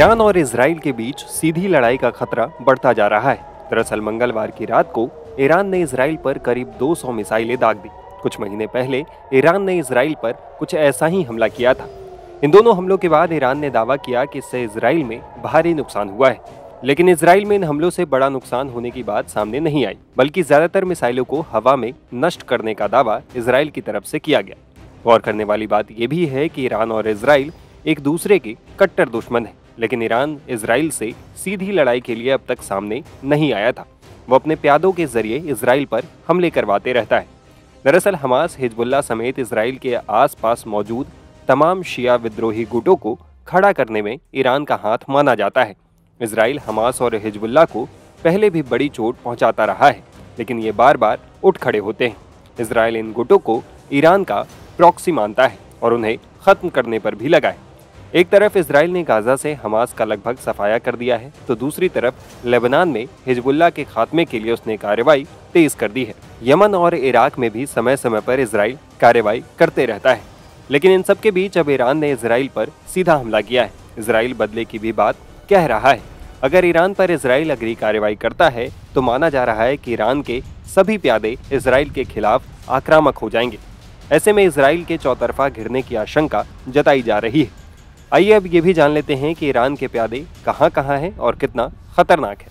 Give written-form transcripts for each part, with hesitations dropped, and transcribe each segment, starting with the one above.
Iran और Israel के बीच सीधी लड़ाई का खतरा बढ़ता जा रहा है। दरअसल मंगलवार की रात को ईरान ने इजराइल पर करीब 200 मिसाइलें दाग दी। कुछ महीने पहले ईरान ने इजराइल पर कुछ ऐसा ही हमला किया था। इन दोनों हमलों के बाद ईरान ने दावा किया कि इससे इजराइल में भारी नुकसान हुआ है, लेकिन इजराइल में इन हमलों से बड़ा नुकसान होने की बात सामने नहीं आई, बल्कि ज्यादातर मिसाइलों को हवा में नष्ट करने का दावा इजराइल की तरफ से किया गया। गौर करने वाली बात यह भी है कि ईरान और इजराइल एक दूसरे के कट्टर दुश्मन हैं, लेकिन ईरान इजराइल से सीधी लड़ाई के लिए अब तक सामने नहीं आया था। वो अपने प्यादों के जरिए इजराइल पर हमले करवाते रहता है। दरअसल हमास, हिजबुल्लाह समेत इजराइल के आसपास मौजूद तमाम शिया विद्रोही गुटों को खड़ा करने में ईरान का हाथ माना जाता है। इजराइल हमास और हिजबुल्लाह को पहले भी बड़ी चोट पहुंचाता रहा है, लेकिन ये बार बार उठ खड़े होते हैं। इजराइल इन गुटों को ईरान का प्रॉक्सी मानता है और उन्हें खत्म करने पर भी लगा है। एक तरफ इजराइल ने गाजा से हमास का लगभग सफाया कर दिया है, तो दूसरी तरफ लेबनान में हिजबुल्लाह के खात्मे के लिए उसने कार्रवाई तेज कर दी है। यमन और इराक में भी समय समय पर इजराइल कार्रवाई करते रहता है, लेकिन इन सब के बीच अब ईरान ने इजराइल पर सीधा हमला किया है। इजराइल बदले की भी बात कह रहा है। अगर ईरान पर इजराइल अगली कार्रवाई करता है तो माना जा रहा है कि ईरान के सभी प्यादे इजराइल के खिलाफ आक्रामक हो जाएंगे। ऐसे में इजराइल के चौतरफा घिरने की आशंका जताई जा रही है। आइए अब ये भी जान लेते हैं कि ईरान के प्यादे कहां कहां हैं और कितना खतरनाक है।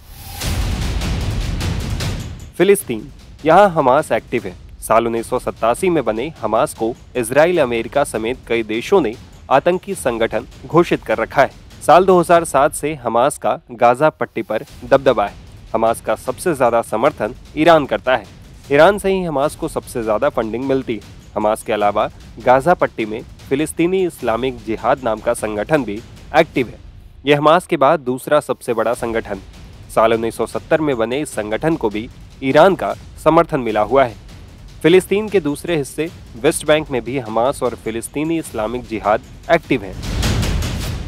फिलिस्तीन, यहां हमास एक्टिव है। साल 1987 में बने हमास को इजराइल, अमेरिका समेत कई देशों ने आतंकी संगठन घोषित कर रखा है। साल 2007 से हमास का गाजा पट्टी पर दबदबा है। हमास का सबसे ज्यादा समर्थन ईरान करता है। ईरान से ही हमास को सबसे ज्यादा फंडिंग मिलती है। हमास के अलावा गाजा पट्टी में फिलिस्तीनी इस्लामिक जिहाद नाम का संगठन भी एक्टिव है। यह हमास के बाद दूसरा सबसे बड़ा संगठन है। साल 1970 में बने इस संगठन को भी ईरान का समर्थन मिला हुआ है। फिलिस्तीन के दूसरे हिस्से वेस्ट बैंक में भी हमास और फिलिस्तीनी इस्लामिक जिहाद एक्टिव है।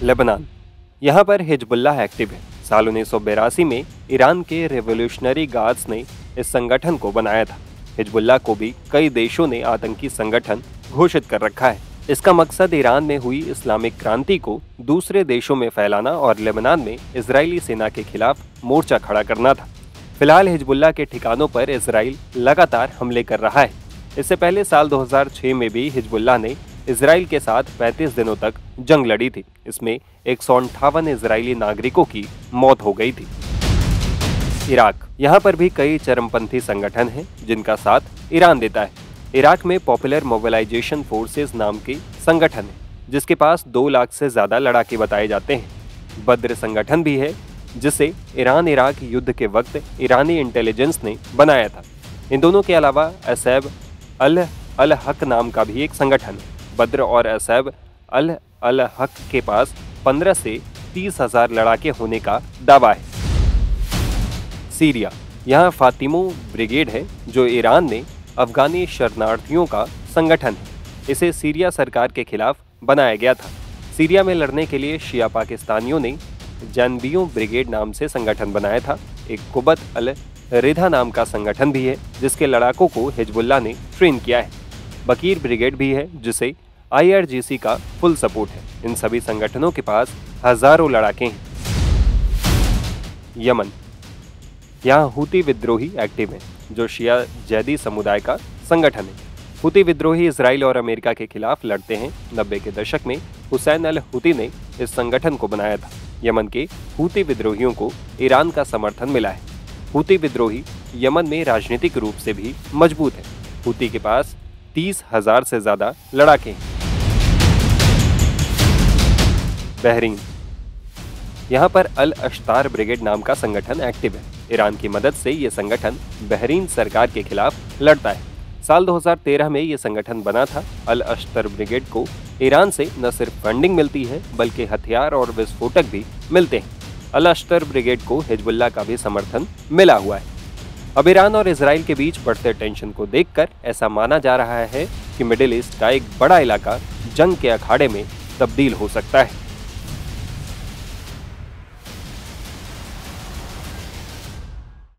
लेबनान, यहाँ पर हिजबुल्लाह एक्टिव है। साल 1982 में ईरान के रेवोल्यूशनरी गार्ड्स ने इस संगठन को बनाया था। हिजबुल्लाह को भी कई देशों ने आतंकी संगठन घोषित कर रखा है। इसका मकसद ईरान में हुई इस्लामिक क्रांति को दूसरे देशों में फैलाना और लेबनान में इजरायली सेना के खिलाफ मोर्चा खड़ा करना था। फिलहाल हिजबुल्लाह के ठिकानों पर इजराइल लगातार हमले कर रहा है। इससे पहले साल 2006 में भी हिजबुल्लाह ने इजराइल के साथ 35 दिनों तक जंग लड़ी थी। इसमें 158 इजरायली नागरिकों की मौत हो गई थी। इराक, यहाँ पर भी कई चरमपंथी संगठन हैं जिनका साथ ईरान देता है। इराक में पॉपुलर मोबिलाइजेशन फोर्सेस नाम की संगठन है, जिसके पास 2 लाख से ज्यादा लड़ाके बताए जाते हैं। बद्र संगठन भी है, जिसे ईरान इराक युद्ध के वक्त ईरानी इंटेलिजेंस ने बनाया था। इन दोनों के अलावा असैब अल हक नाम का भी एक संगठन है। बद्र और असैब अल हक के पास 15 से 30 हजार लड़ाके होने का दावा है। सीरिया, यहाँ फातिमो ब्रिगेड है, जो ईरान ने अफगानी शरणार्थियों का संगठन है। इसे सीरिया सरकार के खिलाफ बनाया गया था। सीरिया में लड़ने के लिए शिया पाकिस्तानियों ने जानबियों ब्रिगेड नाम से संगठन बनाया था। एक कुबत अल रिधा नाम का संगठन भी है, जिसके लड़ाकों को हिजबुल्लाह ने ट्रेन किया है। बकीर ब्रिगेड भी है, जिसे IRGC का फुल सपोर्ट है। इन सभी संगठनों के पास हजारों लड़ाके हैं। यमन, यहाँ हूती विद्रोही एक्टिव हैं, जो शिया जैदी समुदाय का संगठन है। हूती विद्रोही इजराइल और अमेरिका के खिलाफ लड़ते हैं। 90 के दशक में हुसैन अल हूती ने इस संगठन को बनाया था। यमन के हूती विद्रोहियों को ईरान का समर्थन मिला है। हूती विद्रोही यमन में राजनीतिक रूप से भी मजबूत है। हूती के पास 30,000 से ज्यादा लड़ाके हैं। बहरीन, यहाँ पर अल अश्तार ब्रिगेड नाम का संगठन एक्टिव है। ईरान की मदद से ये संगठन बहरीन सरकार के खिलाफ लड़ता है। साल 2013 में ये संगठन बना था। अल अश्तर ब्रिगेड को ईरान से न सिर्फ फंडिंग मिलती है, बल्कि हथियार और विस्फोटक भी मिलते हैं। अल अश्तर ब्रिगेड को हिजबुल्लाह का भी समर्थन मिला हुआ है। अब ईरान और इजराइल के बीच बढ़ते टेंशन को देखकर ऐसा माना जा रहा है कि मिडिल ईस्ट का एक बड़ा इलाका जंग के अखाड़े में तब्दील हो सकता है।